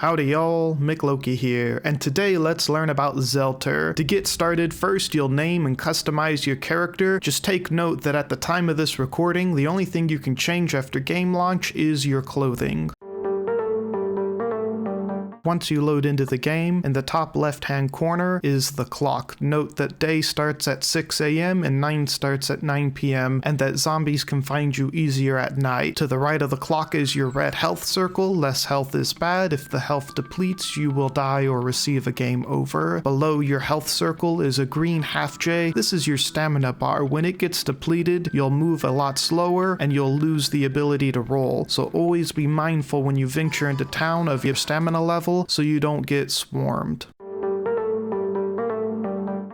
Howdy y'all, McLoki here, and today let's learn about Zelter. To get started, first you'll name and customize your character. Just take note that at the time of this recording, the only thing you can change after game launch is your clothing. Once you load into the game, in the top left-hand corner is the clock. Note that day starts at 6 AM and night starts at 9 PM, and that zombies can find you easier at night. To the right of the clock is your red health circle. Less health is bad. If the health depletes, you will die or receive a game over. Below your health circle is a green half J. This is your stamina bar. When it gets depleted, you'll move a lot slower and you'll lose the ability to roll. So always be mindful when you venture into town of your stamina level so you don't get swarmed.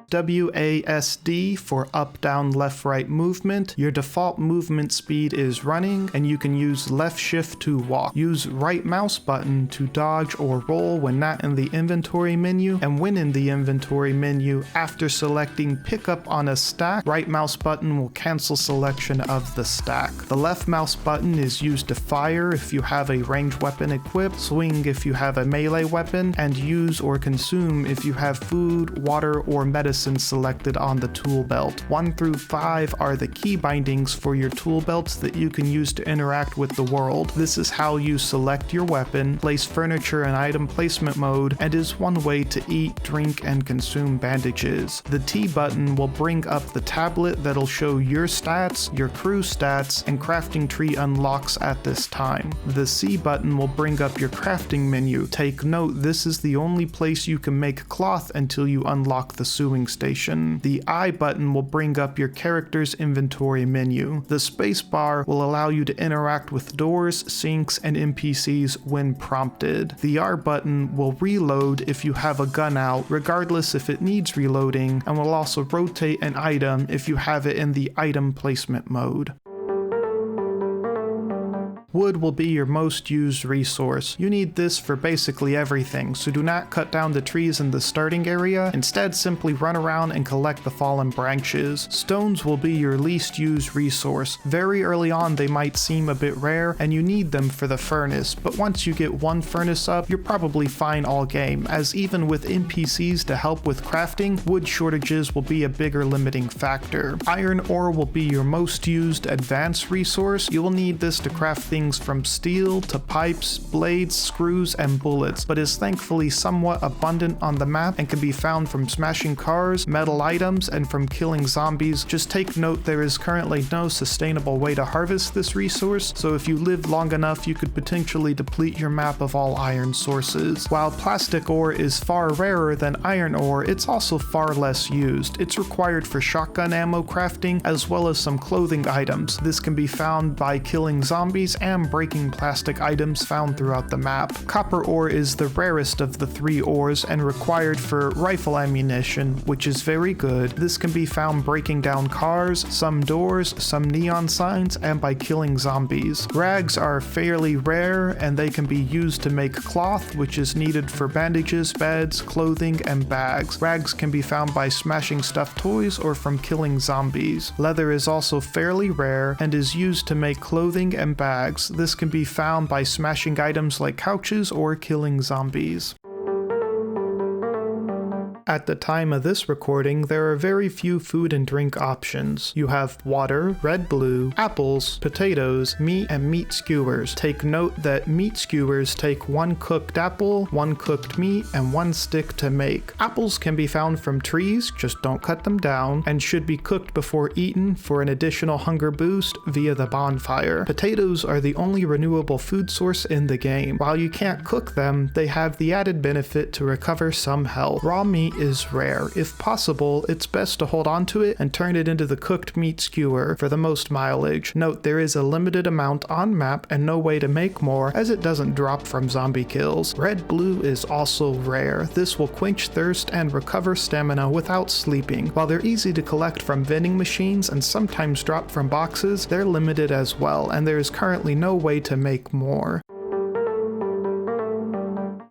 WASD for up, down, left, right movement. Your default movement speed is running, and you can use left shift to walk. Use right mouse button to dodge or roll when not in the inventory menu, and when in the inventory menu, after selecting pick up on a stack, right mouse button will cancel selection of the stack. The left mouse button is used to fire if you have a ranged weapon equipped, swing if you have a melee weapon, and use or consume if you have food, water, or medicine selected on the tool belt. 1 through 5 are the key bindings for your tool belts that you can use to interact with the world. This is how you select your weapon, place furniture in item placement mode, and is one way to eat, drink, and consume bandages. The T button will bring up the tablet that'll show your stats, your crew stats, and crafting tree unlocks at this time. The C button will bring up your crafting menu. Take note, this is the only place you can make cloth until you unlock the sewing station. The I button will bring up your character's inventory menu. The space bar will allow you to interact with doors, sinks, and NPCs when prompted. The R button will reload if you have a gun out, regardless if it needs reloading, and will also rotate an item if you have it in the item placement mode. Wood will be your most used resource. You need this for basically everything, so do not cut down the trees in the starting area. Instead, simply run around and collect the fallen branches. Stones will be your least used resource. Very early on they might seem a bit rare, and you need them for the furnace, but once you get one furnace up, you're probably fine all game, as even with NPCs to help with crafting, wood shortages will be a bigger limiting factor. Iron ore will be your most used advanced resource. You will need this to craft things from steel to pipes, blades, screws, and bullets, but is thankfully somewhat abundant on the map and can be found from smashing cars, metal items, and from killing zombies. Just take note there is currently no sustainable way to harvest this resource, so if you live long enough you could potentially deplete your map of all iron sources. While plastic ore is far rarer than iron ore, it's also far less used. It's required for shotgun ammo crafting as well as some clothing items. This can be found by killing zombies and breaking plastic items found throughout the map. Copper ore is the rarest of the 3 ores and required for rifle ammunition, which is very good. This can be found breaking down cars, some doors, some neon signs, and by killing zombies. Rags are fairly rare and they can be used to make cloth, which is needed for bandages, beds, clothing, and bags. Rags can be found by smashing stuffed toys or from killing zombies. Leather is also fairly rare and is used to make clothing and bags. This can be found by smashing items like couches or killing zombies. At the time of this recording, there are very few food and drink options. You have water, red blue, apples, potatoes, meat, and meat skewers. Take note that meat skewers take 1 cooked apple, 1 cooked meat, and 1 stick to make. Apples can be found from trees, just don't cut them down, and should be cooked before eaten for an additional hunger boost via the bonfire. Potatoes are the only renewable food source in the game. While you can't cook them, they have the added benefit to recover some health. Raw meat is rare. If possible, it's best to hold on to it and turn it into the cooked meat skewer for the most mileage. Note there is a limited amount on map and no way to make more, as it doesn't drop from zombie kills. Red blue is also rare. This will quench thirst and recover stamina without sleeping. While they're easy to collect from vending machines and sometimes drop from boxes, they're limited as well, and there is currently no way to make more.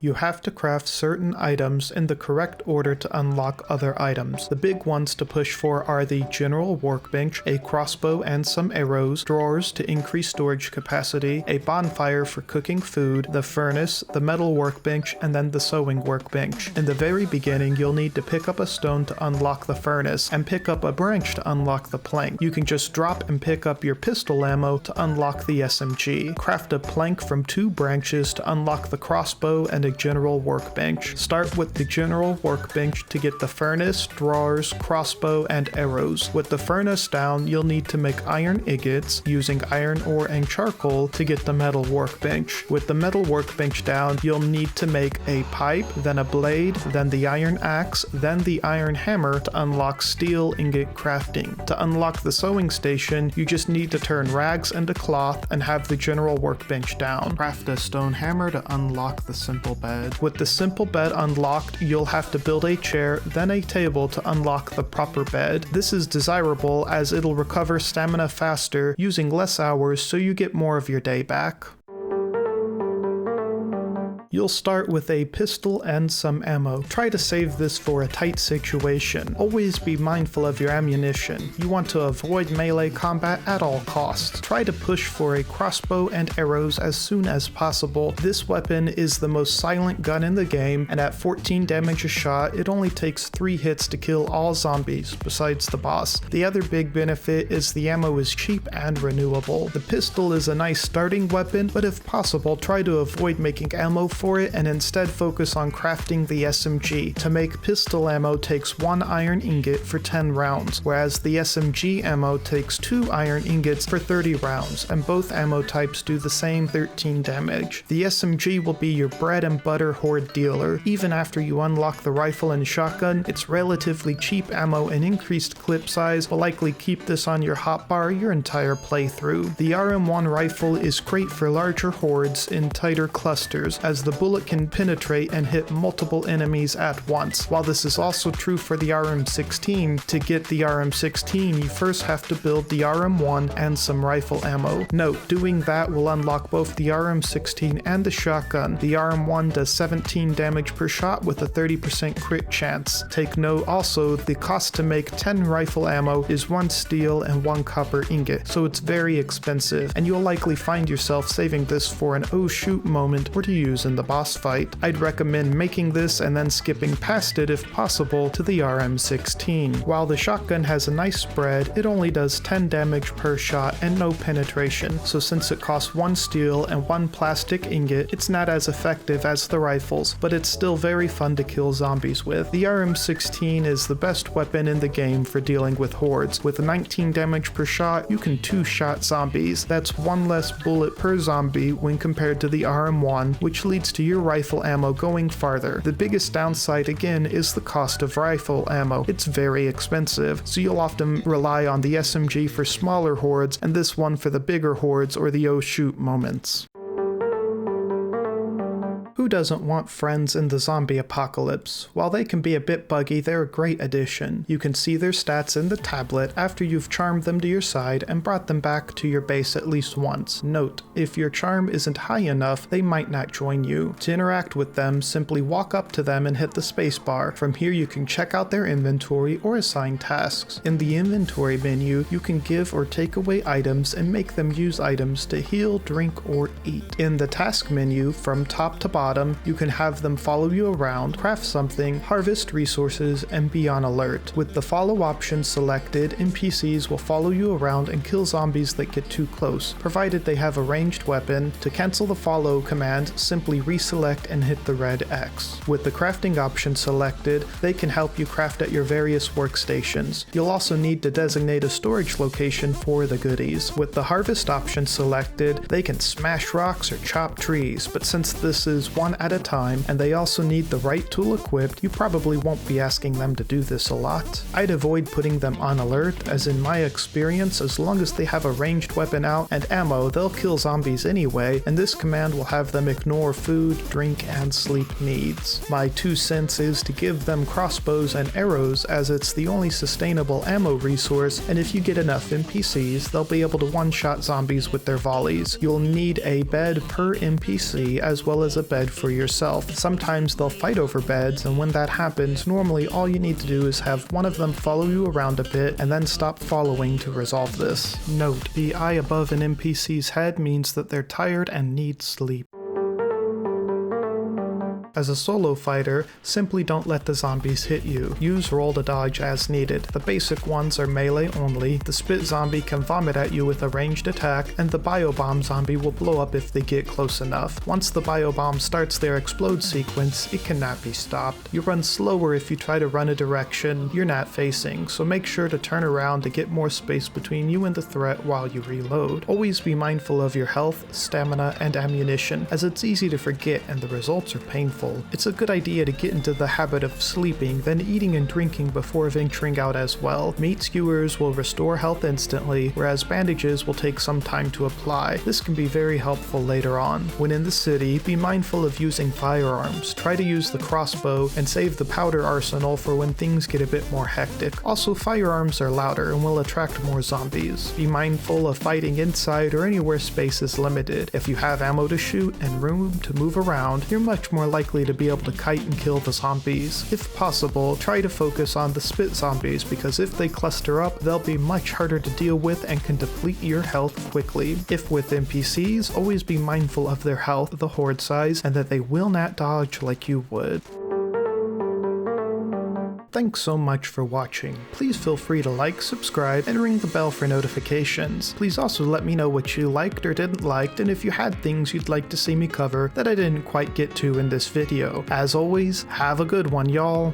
You have to craft certain items in the correct order to unlock other items. The big ones to push for are the general workbench, a crossbow and some arrows, drawers to increase storage capacity, a bonfire for cooking food, the furnace, the metal workbench, and then the sewing workbench. In the very beginning, you'll need to pick up a stone to unlock the furnace, and pick up a branch to unlock the plank. You can just drop and pick up your pistol ammo to unlock the SMG. Craft a plank from 2 branches to unlock the crossbow and a general workbench. Start with the general workbench to get the furnace, drawers, crossbow, and arrows. With the furnace down, you'll need to make iron ingots using iron ore and charcoal to get the metal workbench. With the metal workbench down, you'll need to make a pipe, then a blade, then the iron axe, then the iron hammer to unlock steel ingot crafting. To unlock the sewing station, you just need to turn rags into cloth and have the general workbench down. Craft a stone hammer to unlock the simple bed. With the simple bed unlocked, you'll have to build a chair, then a table to unlock the proper bed. This is desirable as it'll recover stamina faster, using less hours so you get more of your day back. You'll start with a pistol and some ammo. Try to save this for a tight situation. Always be mindful of your ammunition. You want to avoid melee combat at all costs. Try to push for a crossbow and arrows as soon as possible. This weapon is the most silent gun in the game, and at 14 damage a shot, it only takes 3 hits to kill all zombies, besides the boss. The other big benefit is the ammo is cheap and renewable. The pistol is a nice starting weapon, but if possible, try to avoid making ammo for it and instead focus on crafting the SMG. To make pistol ammo takes 1 iron ingot for 10 rounds, whereas the SMG ammo takes 2 iron ingots for 30 rounds, and both ammo types do the same 13 damage. The SMG will be your bread and butter horde dealer. Even after you unlock the rifle and shotgun, its relatively cheap ammo and increased clip size will likely keep this on your hotbar your entire playthrough. The RM1 rifle is great for larger hordes in tighter clusters, as the bullet can penetrate and hit multiple enemies at once. While this is also true for the RM16, to get the RM16 you first have to build the RM1 and some rifle ammo. Note, doing that will unlock both the RM16 and the shotgun. The RM1 does 17 damage per shot with a 30% crit chance. Take note also, the cost to make 10 rifle ammo is 1 steel and 1 copper ingot, so it's very expensive, and you'll likely find yourself saving this for an oh shoot moment or to use in the boss fight. I'd recommend making this and then skipping past it if possible to the RM16. While the shotgun has a nice spread, it only does 10 damage per shot and no penetration, so since it costs 1 steel and 1 plastic ingot, it's not as effective as the rifles, but it's still very fun to kill zombies with. The RM16 is the best weapon in the game for dealing with hordes. With 19 damage per shot, you can 2-shot zombies. That's 1 less bullet per zombie when compared to the RM1, which leads to your rifle ammo going farther. The biggest downside again is the cost of rifle ammo. It's very expensive, so you'll often rely on the SMG for smaller hordes and this one for the bigger hordes or the oh shoot moments. Who doesn't want friends in the zombie apocalypse? While they can be a bit buggy, they're a great addition. You can see their stats in the tablet after you've charmed them to your side and brought them back to your base at least once. Note, if your charm isn't high enough, they might not join you. To interact with them, simply walk up to them and hit the spacebar. From here you can check out their inventory or assign tasks. In the inventory menu, you can give or take away items and make them use items to heal, drink, or eat. In the task menu, from top to bottom, you can have them follow you around, craft something, harvest resources, and be on alert. With the follow option selected, NPCs will follow you around and kill zombies that get too close, provided they have a ranged weapon. To cancel the follow command, simply reselect and hit the red X. With the crafting option selected, they can help you craft at your various workstations. You'll also need to designate a storage location for the goodies. With the harvest option selected, they can smash rocks or chop trees, but since this is one at a time, and they also need the right tool equipped, you probably won't be asking them to do this a lot. I'd avoid putting them on alert, as in my experience, as long as they have a ranged weapon out and ammo, they'll kill zombies anyway, and this command will have them ignore food, drink, and sleep needs. My 2 cents is to give them crossbows and arrows, as it's the only sustainable ammo resource, and if you get enough NPCs, they'll be able to one-shot zombies with their volleys. You'll need a bed per NPC, as well as a bed for yourself. Sometimes they'll fight over beds, and when that happens, normally all you need to do is have one of them follow you around a bit and then stop following to resolve this. Note, the eye above an NPC's head means that they're tired and need sleep. As a solo fighter, simply don't let the zombies hit you. Use roll to dodge as needed. The basic ones are melee only, the spit zombie can vomit at you with a ranged attack, and the biobomb zombie will blow up if they get close enough. Once the biobomb starts their explode sequence, it cannot be stopped. You run slower if you try to run a direction you're not facing, so make sure to turn around to get more space between you and the threat while you reload. Always be mindful of your health, stamina, and ammunition, as it's easy to forget and the results are painful. It's a good idea to get into the habit of sleeping, then eating and drinking before venturing out as well. Meat skewers will restore health instantly, whereas bandages will take some time to apply. This can be very helpful later on. When in the city, be mindful of using firearms. Try to use the crossbow and save the powder arsenal for when things get a bit more hectic. Also, firearms are louder and will attract more zombies. Be mindful of fighting inside or anywhere space is limited. If you have ammo to shoot and room to move around, you're much more likely to be able to kite and kill the zombies. If possible, try to focus on the spit zombies, because if they cluster up, they'll be much harder to deal with and can deplete your health quickly. If with NPCs, always be mindful of their health, the horde size, and that they will not dodge like you would. Thanks so much for watching. Please feel free to like, subscribe, and ring the bell for notifications. Please also let me know what you liked or didn't like, and if you had things you'd like to see me cover that I didn't quite get to in this video. As always, have a good one, y'all.